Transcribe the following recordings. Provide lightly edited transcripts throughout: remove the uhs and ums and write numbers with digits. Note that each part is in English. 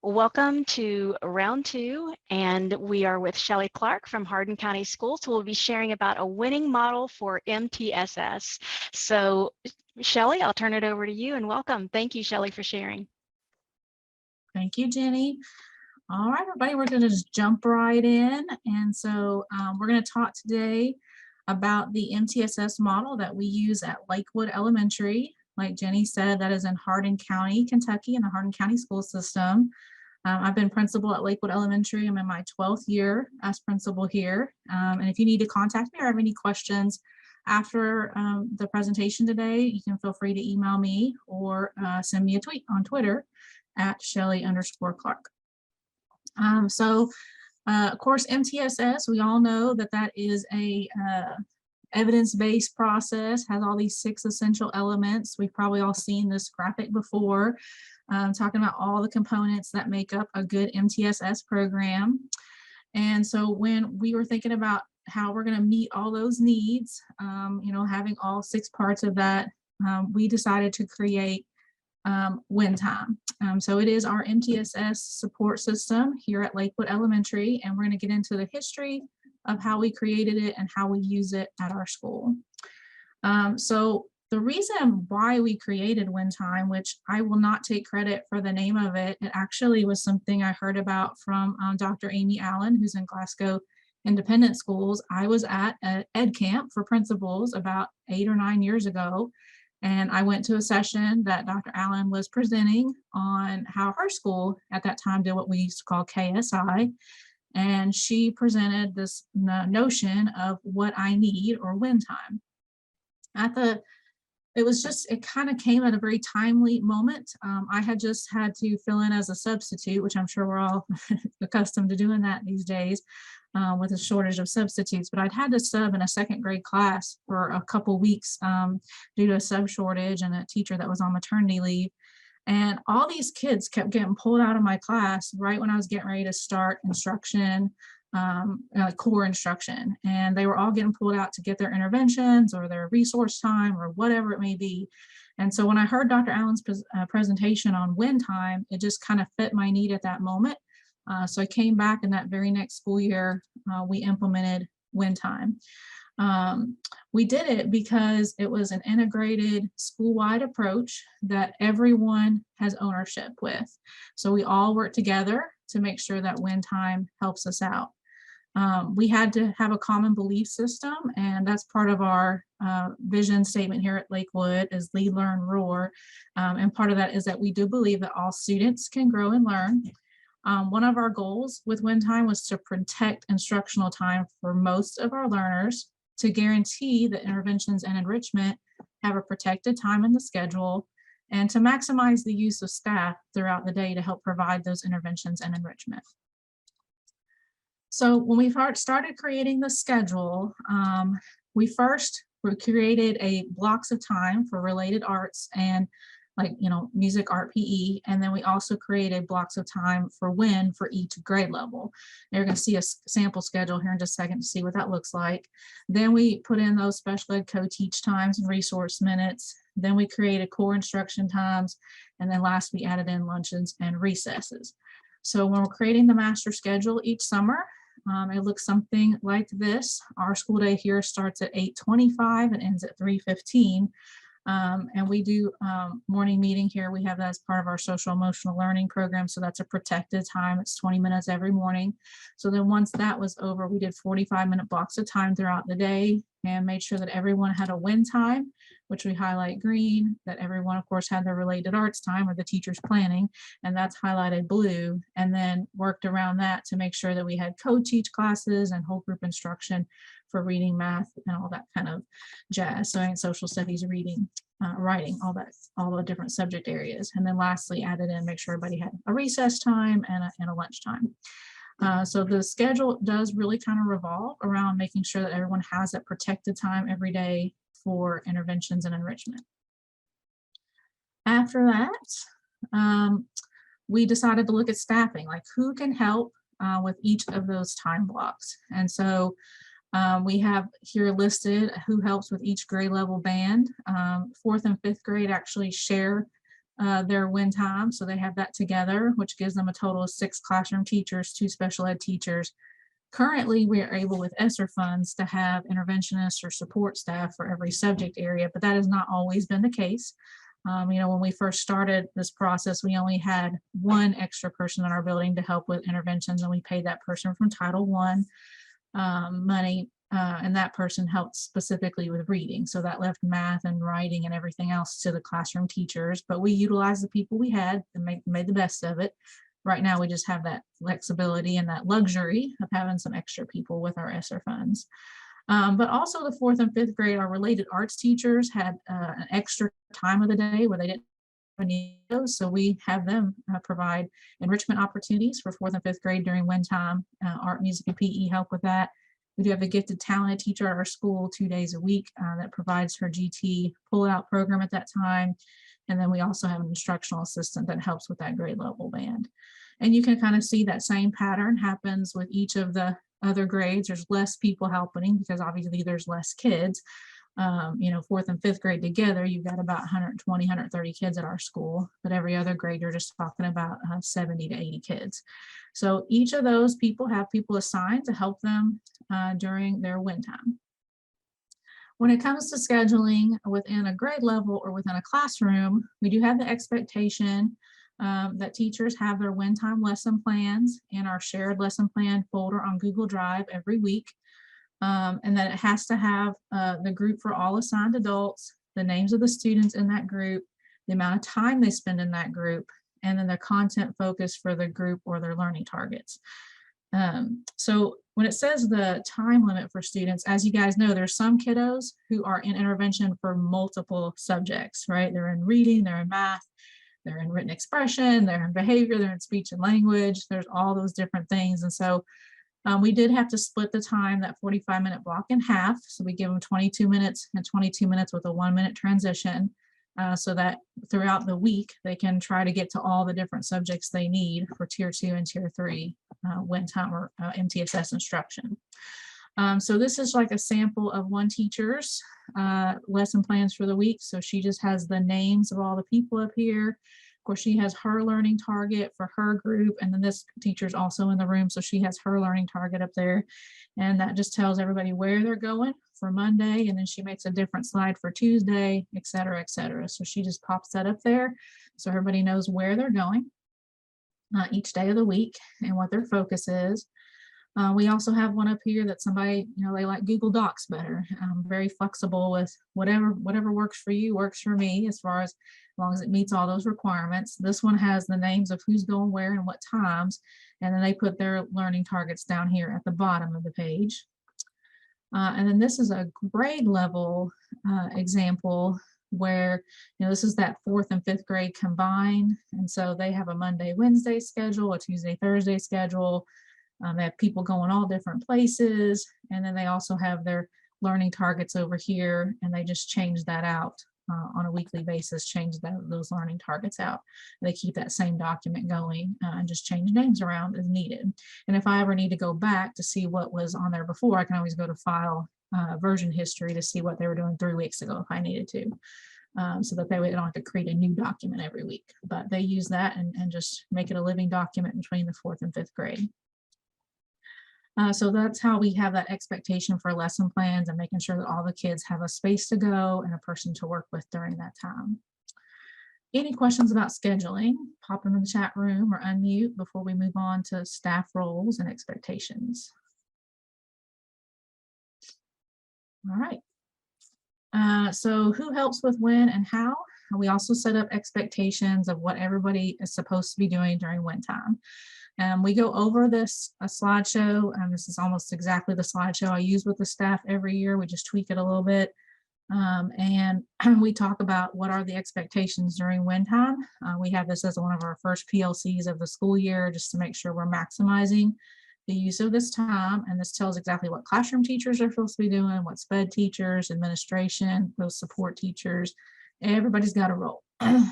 Welcome to round two, and we are with Shelee Clark from Hardin County Schools, who will be sharing about a winning model for MTSS. So, Shelee, I'll turn it over to you and welcome. Thank you, Shelee, for sharing. Thank you, Jenny. All right, everybody, we're going to just jump right in. And so we're going to talk today about the MTSS model that we use at Lakewood Elementary. Like Jenny said, that is in Hardin County, Kentucky, in the Hardin County school system. I've been principal at Lakewood Elementary. I'm in my 12th year as principal here. And if you need to contact me or have any questions after the presentation today, you can feel free to email me or send me a tweet on Twitter at Shelee_Clark. Of course, MTSS, we all know that that is a evidence-based process, has all these 6 essential elements. We've probably all seen this graphic before, talking about all the components that make up a good MTSS program. And so when we were thinking about how we're going to meet all those needs, having all 6 parts of that, we decided to create win time. So it is our MTSS support system here at Lakewood Elementary, and we're going to get into the history of how we created it and how we use it at our school. So the reason why we created win time, which I will not take credit for the name of it, it actually was something I heard about from Dr. Amy Allen, who's in Glasgow Independent Schools. I was at an EdCamp for principals about 8 or 9 years ago. And I went to a session that Dr. Allen was presenting on how her school at that time did what we used to call KSI. And she presented this notion of what I need or win time. It kind of came at a very timely moment. I had just had to fill in as a substitute, which I'm sure we're all accustomed to doing that these days with a shortage of substitutes, but I'd had to sub in a 2nd grade class for a couple weeks due to a sub shortage and a teacher that was on maternity leave. And all these kids kept getting pulled out of my class right when I was getting ready to start instruction, like core instruction. And they were all getting pulled out to get their interventions or their resource time or whatever it may be. And so when I heard Dr. Allen's presentation on win time, it just kind of fit my need at that moment. So I came back in that very next school year, we implemented win time. We did it because it was an integrated school-wide approach that everyone has ownership with. So we all work together to make sure that win time helps us out. We had to have a common belief system, and that's part of our vision statement here at Lakewood is lead, learn, roar. And part of that is that we do believe that all students can grow and learn. One of our goals with win time was to protect instructional time for most of our learners, to guarantee that interventions and enrichment have a protected time in the schedule, and to maximize the use of staff throughout the day to help provide those interventions and enrichment. So when we started creating the schedule, we created blocks of time for related arts and music, art, PE, and then we also created blocks of time for win for each grade level. And you're going to see a sample schedule here in just a second to see what that looks like. Then we put in those special ed co-teach times and resource minutes. Then we created core instruction times, and then last we added in lunches and recesses. So when we're creating the master schedule each summer, it looks something like this. Our school day here starts at 8:25 and ends at 3:15. And we do morning meeting here. We have that as part of our social emotional learning program. So that's a protected time. It's 20 minutes every morning. So then once that was over, we did 45-minute blocks of time throughout the day and made sure that everyone had a win time, which we highlight green, that everyone, of course, had their related arts time or the teacher's planning, and that's highlighted blue, and then worked around that to make sure that we had co-teach classes and whole group instruction for reading, math, and all that kind of jazz. So in social studies, reading, writing, all the different subject areas. And then lastly, added in, make sure everybody had a recess time and a lunch time. So the schedule does really kind of revolve around making sure that everyone has that protected time every day for interventions and enrichment. After that, we decided to look at staffing, like who can help with each of those time blocks. And so we have here listed who helps with each grade level band. 4th and 5th grade actually share their win time. So they have that together, which gives them a total of 6 classroom teachers, 2 special ed teachers. Currently, we are able with ESSER funds to have interventionists or support staff for every subject area, but that has not always been the case. When we first started this process, we only had 1 extra person in our building to help with interventions, and we paid that person from Title I money, and that person helped specifically with reading. So that left math and writing and everything else to the classroom teachers, but we utilized the people we had and made the best of it. Right now, we just have that flexibility and that luxury of having some extra people with our ESSER funds. But also the 4th and 5th grade, our related arts teachers had an extra time of the day where they didn't need those. So we have them provide enrichment opportunities for 4th and 5th grade during win time. Art, music, and PE help with that. We do have a gifted talented teacher at our school 2 days a week that provides her GT pull-out program at that time. And then we also have an instructional assistant that helps with that grade level band. And you can kind of see that same pattern happens with each of the other grades. There's less people helping because obviously there's less kids. 4th and 5th grade together, you've got about 120, 130 kids at our school, but every other grade, you're just talking about 70 to 80 kids. So each of those people have people assigned to help them during their win time. When it comes to scheduling within a grade level or within a classroom, we do have the expectation that teachers have their win time lesson plans in our shared lesson plan folder on Google Drive every week. And that it has to have the group for all assigned adults, the names of the students in that group, the amount of time they spend in that group, and then the content focus for the group or their learning targets. So when it says the time limit for students, as you guys know, there's some kiddos who are in intervention for multiple subjects, right? They're in reading, they're in math, they're in written expression, they're in behavior, they're in speech and language. There's all those different things. And so we did have to split the time, that 45-minute block, in half. So we give them 22 minutes and 22 minutes with a 1-minute transition so that throughout the week, they can try to get to all the different subjects they need for Tier 2 and Tier 3 win time or MTSS instruction. So this is like a sample of one teacher's lesson plans for the week. So she just has the names of all the people up here. Of course, she has her learning target for her group, and then this teacher's also in the room, so she has her learning target up there, and that just tells everybody where they're going for Monday, and then she makes a different slide for Tuesday, et cetera, et cetera. So she just pops that up there so everybody knows where they're going each day of the week and what their focus is. We also have one up here that somebody, they like Google Docs better. Very flexible with whatever works for you, works for me, as long as it meets all those requirements. This one has the names of who's going where and what times, and then they put their learning targets down here at the bottom of the page. And then this is a grade level example where, this is that 4th and 5th grade combined. And so they have a Monday, Wednesday schedule, a Tuesday, Thursday schedule. They have people going all different places. And then they also have their learning targets over here, and they just change that out on a weekly basis, change those learning targets out. They keep that same document going and just change names around as needed. And if I ever need to go back to see what was on there before, I can always go to file version history to see what they were doing 3 weeks ago if I needed to. So that they don't have to create a new document every week, but they use that and just make it a living document between the 4th and 5th grade. So that's how we have that expectation for lesson plans and making sure that all the kids have a space to go and a person to work with during that time. Any questions about scheduling, pop them in the chat room or unmute before we move on to staff roles and expectations. All right. So who helps with when and how? We also set up expectations of what everybody is supposed to be doing during win time. We go over this slideshow, and this is almost exactly the slideshow I use with the staff every year. We just tweak it a little bit. And we talk about what are the expectations during win time. We have this as one of our first PLCs of the school year, just to make sure we're maximizing the use of this time. And this tells exactly what classroom teachers are supposed to be doing, what SPED teachers, administration, those support teachers, everybody's got a role.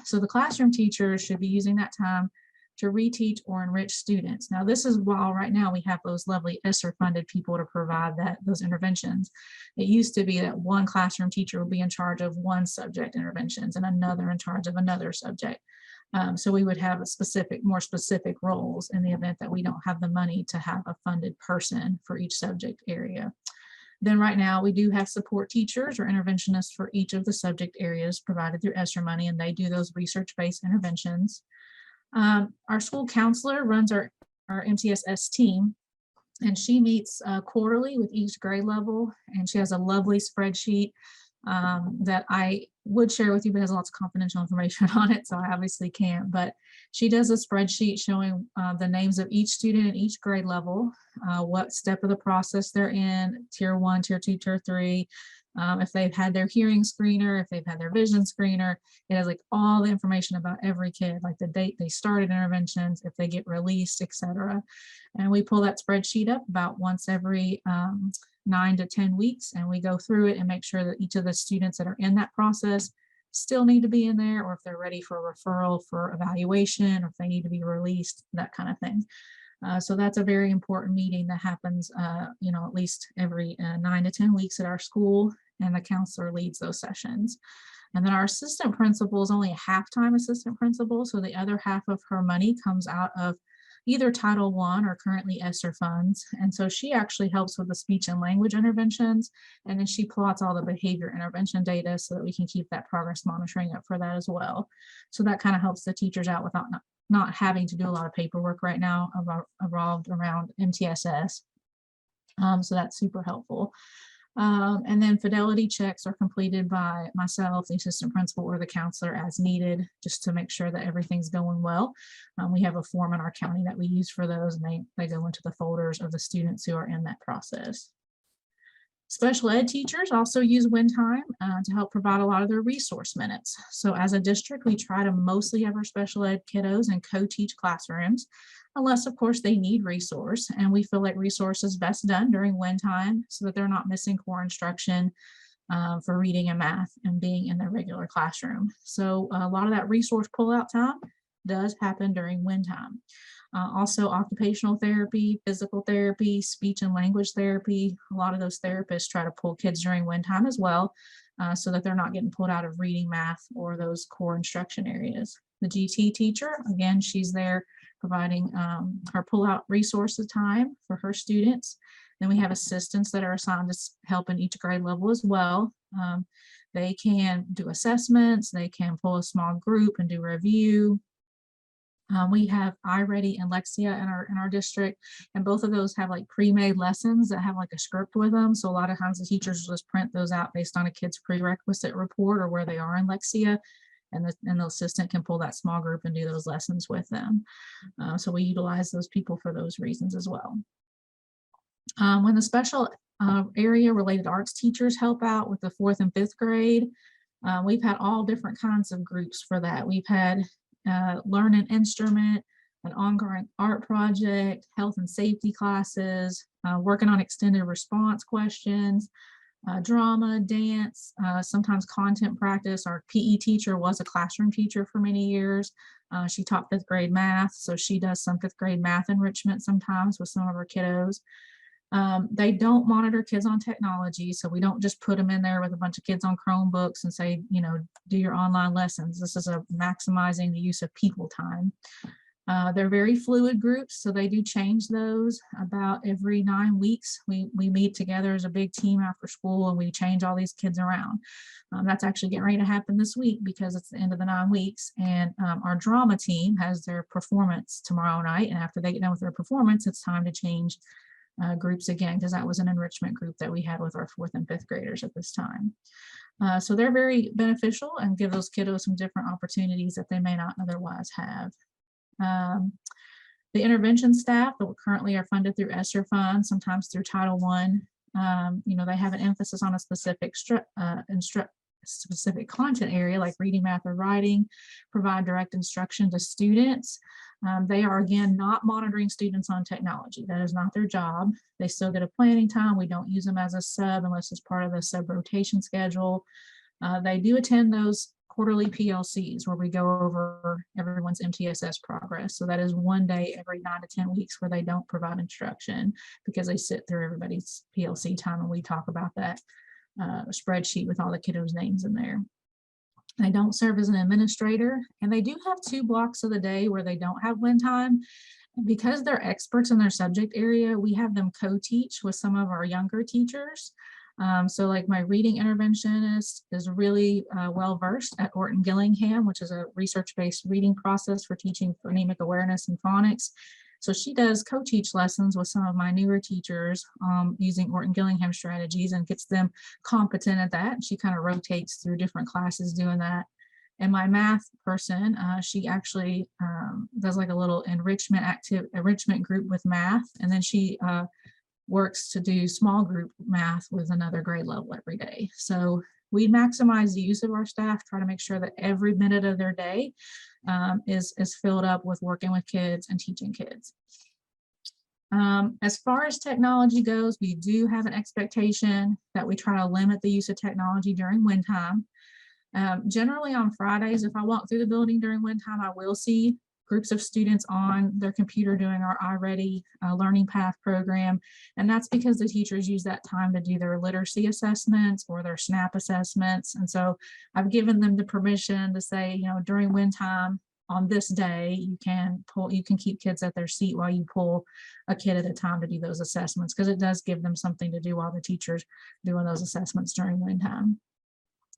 So the classroom teachers should be using that time to reteach or enrich students. Now, this is while right now we have those lovely ESSER funded people to provide those interventions. It used to be that one classroom teacher would be in charge of one subject interventions and another in charge of another subject. So we would have more specific roles in the event that we don't have the money to have a funded person for each subject area. Then right now we do have support teachers or interventionists for each of the subject areas provided through ESSER money, and they do those research-based interventions. Our school counselor runs our MTSS team, and she meets quarterly with each grade level, and she has a lovely spreadsheet that I would share with you, but has lots of confidential information on it, so I obviously can't. But she does a spreadsheet showing the names of each student at each grade level, what step of the process they're in, tier 1, tier 2, tier 3, if they've had their hearing screener, if they've had their vision screener. It has like all the information about every kid, like the date they started interventions, if they get released, etc. And we pull that spreadsheet up about once every 9 to 10 weeks, and we go through it and make sure that each of the students that are in that process still need to be in there, or if they're ready for a referral for evaluation, or if they need to be released, that kind of thing. So that's a very important meeting that happens, at least every 9 to 10 weeks at our school, and the counselor leads those sessions. And then our assistant principal is only a half-time assistant principal, so the other half of her money comes out of either Title I or currently ESSER funds. And so she actually helps with the speech and language interventions. And then she plots all the behavior intervention data so that we can keep that progress monitoring up for that as well. So that kind of helps the teachers out without not having to do a lot of paperwork right now revolved around MTSS. So that's super helpful. And then fidelity checks are completed by myself, the assistant principal, or the counselor as needed, just to make sure that everything's going well. We have a form in our county that we use for those, and they go into the folders of the students who are in that process. Special ed teachers also use WinTime to help provide a lot of their resource minutes. So as a district, we try to mostly have our special ed kiddos in co-teach classrooms, unless of course they need resource, and we feel like resource is best done during WinTime so that they're not missing core instruction for reading and math and being in their regular classroom. So a lot of that resource pullout time does happen during WinTime. Also occupational therapy, physical therapy, speech and language therapy. A lot of those therapists try to pull kids during WinTime as well, so that they're not getting pulled out of reading, math, or those core instruction areas. The GT teacher, again, she's there providing her pull-out resources time for her students. Then we have assistants that are assigned to help in each grade level as well. They can do assessments, they can pull a small group and do review. We have iReady and Lexia in our district, and both of those have like pre-made lessons that have like a script with them. So a lot of times the teachers will just print those out based on a kid's prerequisite report or where they are in Lexia, and the assistant can pull that small group and do those lessons with them. So we utilize those people for those reasons as well. When the special area related arts teachers help out with the 4th and 5th grade, we've had all different kinds of groups for that. We've had learn an instrument, an ongoing art project, health and safety classes, working on extended response questions, drama, dance, sometimes content practice. Our PE teacher was a classroom teacher for many years. She taught 5th grade math, so she does some 5th grade math enrichment sometimes with some of her kiddos. They don't monitor kids on technology, so we don't just put them in there with a bunch of kids on Chromebooks and say, do your online lessons. This is a maximizing the use of people time. They're very fluid groups, so they do change those about every 9 weeks. We meet together as a big team after school, and we change all these kids around. That's actually getting ready to happen this week because it's the end of the 9 weeks, and our drama team has their performance tomorrow night, and after they get done with their performance, it's time to change groups again, because that was an enrichment group that we had with our 4th and 5th graders at this time. So they're very beneficial and give those kiddos some different opportunities that they may not otherwise have. The intervention staff that currently are funded through ESSER funds, sometimes through Title I, they have an emphasis on a specific specific content area like reading, math, or writing, provide direct instruction to students. They are, again, not monitoring students on technology. That is not their job. They still get a planning time. We don't use them as a sub unless it's part of the sub rotation schedule. They do attend those quarterly PLCs where we go over everyone's MTSS progress. So that is one day every 9 to 10 weeks where they don't provide instruction because they sit through everybody's PLC time and we talk about that spreadsheet with all the kiddos' names in there. I don't serve as an administrator, and they do have 2 blocks of the day where they don't have win time. Because they're experts in their subject area, we have them co-teach with some of our younger teachers. So like my reading interventionist is really well versed at Orton Gillingham, which is a research-based reading process for teaching phonemic awareness and phonics. So she does co-teach lessons with some of my newer teachers using Orton Gillingham strategies and gets them competent at that. She kind of rotates through different classes doing that. And my math person, she actually does like a little enrichment group with math. And then she works to do small group math with another grade level every day. So we maximize the use of our staff, try to make sure that every minute of their day is filled up with working with kids and teaching kids. As far as technology goes, we do have an expectation that we try to limit the use of technology during win time. Generally on Fridays, if I walk through the building during win time, I will see groups of students on their computer doing our iReady learning path program. And that's because the teachers use that time to do their literacy assessments or their SNAP assessments. And so I've given them the permission to say, you know, during win time on this day, you can keep kids at their seat while you pull a kid at a time to do those assessments, because it does give them something to do while the teacher's doing those assessments during win time.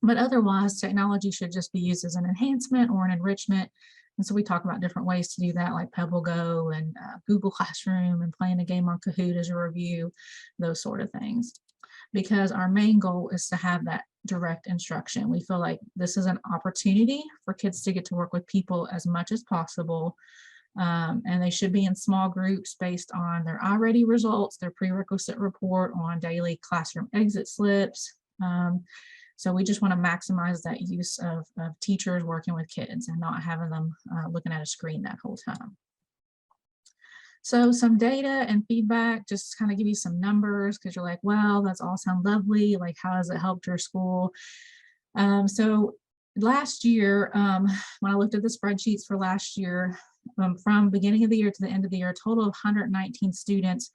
But otherwise, technology should just be used as an enhancement or an enrichment. And so we talk about different ways to do that, like Pebble Go and Google Classroom and playing a game on Kahoot as a review, those sort of things. Because our main goal is to have that direct instruction. We feel like this is an opportunity for kids to get to work with people as much as possible. And they should be in small groups based on their iReady results, their prerequisite report on daily classroom exit slips. So we just want to maximize that use of teachers working with kids and not having them looking at a screen that whole time. So some data and feedback, just kind of give you some numbers, because you're like, well, that's all sound lovely. Like, how has it helped your school? So last year, when I looked at the spreadsheets for last year, from beginning of the year to the end of the year, a total of 119 students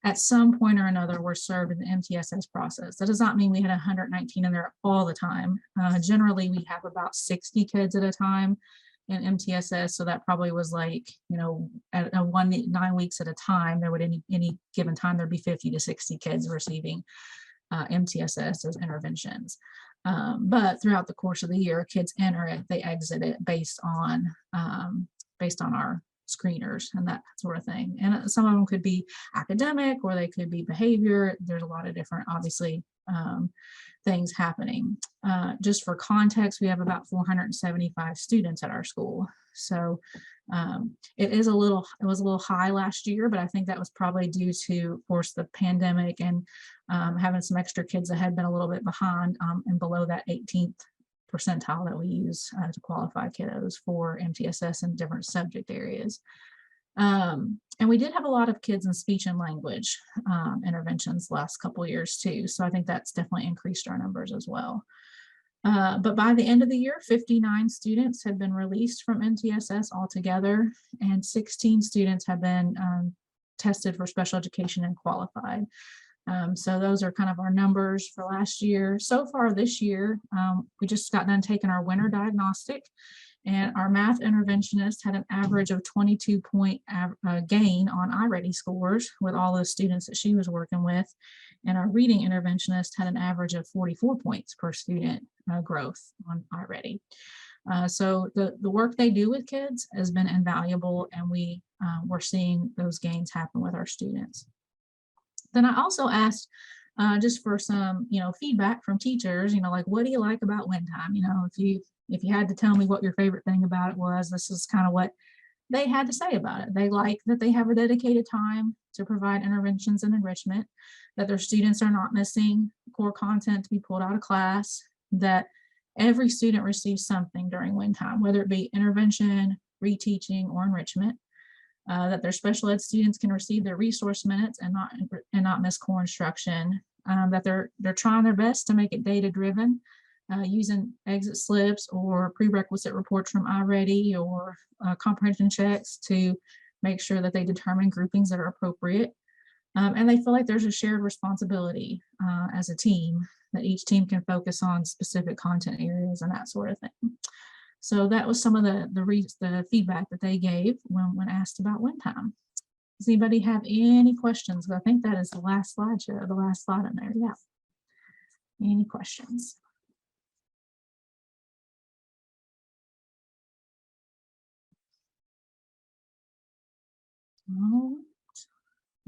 at some point or another were served in the MTSS process. That does not mean we had 119 in there all the time. Generally, we have about 60 kids at a time in MTSS. So that probably was like, you know, at 9 weeks at a time, there would any given time, there'd be 50 to 60 kids receiving MTSS as interventions. But throughout the course of the year, kids enter it, they exit it based on our screeners and that sort of thing. And some of them could be academic or they could be behavior. There's a lot of different, obviously, things happening. Just for context, we have about 475 students at our school. So it was a little high last year, but I think that was probably due to, of course, the pandemic and having some extra kids that had been a little bit behind and below that 18th percentile that we use to qualify kiddos for MTSS in different subject areas. And we did have a lot of kids in speech and language interventions last couple of years too. So I think that's definitely increased our numbers as well. But by the end of the year, 59 students had been released from MTSS altogether, and 16 students have been tested for special education and qualified. So those are kind of our numbers for last year. So far this year, we just got done taking our winter diagnostic, and our math interventionist had an average of 22-point gain on iReady scores with all the students that she was working with. And our reading interventionist had an average of 44 points per student growth on iReady. So the work they do with kids has been invaluable, and we're seeing those gains happen with our students. Then I also asked just for some, feedback from teachers, like, what do you like about win time? If you had to tell me what your favorite thing about it was, this is kind of what they had to say about it. They like that they have a dedicated time to provide interventions and enrichment, that their students are not missing core content to be pulled out of class, that every student receives something during win time, whether it be intervention, reteaching, or enrichment. That their special ed students can receive their resource minutes and not miss core instruction. That they're trying their best to make it data driven, using exit slips or prerequisite reports from iReady or comprehension checks to make sure that they determine groupings that are appropriate. And they feel like there's a shared responsibility as a team, that each team can focus on specific content areas and that sort of thing. So that was some of the feedback that they gave when asked about win time. Does anybody have any questions? I think that is the last slide show, the last slide in there. Yeah. Any questions?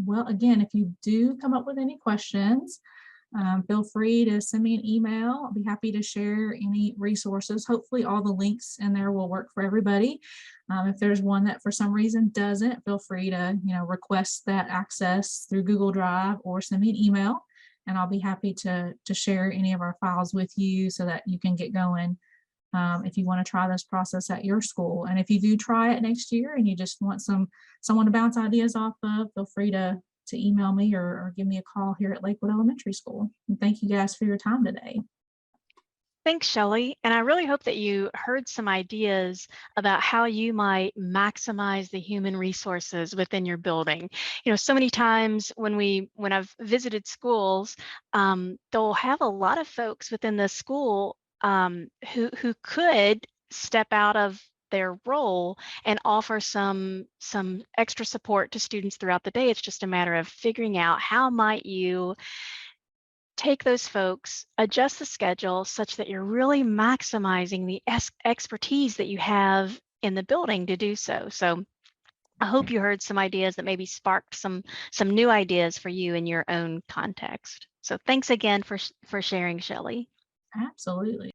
Well, again, if you do come up with any questions, feel free to send me an email. I'll be happy to share any resources. Hopefully all the links in there will work for everybody. If there's one that for some reason doesn't, feel free to request that access through Google Drive or send me an email, and I'll be happy to share any of our files with you so that you can get going if you want to try this process at your school. And if you do try it next year and you just want someone to bounce ideas off of, feel free to email me or give me a call here at Lakewood Elementary School. And thank you guys for your time today. Thanks, Shelee. And I really hope that you heard some ideas about how you might maximize the human resources within your building. So many times when I've visited schools, they'll have a lot of folks within the school who could step out of their role and offer some extra support to students throughout the day. It's just a matter of figuring out how might you take those folks, adjust the schedule such that you're really maximizing the expertise that you have in the building to do so. So I hope you heard some ideas that maybe sparked some new ideas for you in your own context. So thanks again for sharing, Shelee. Absolutely.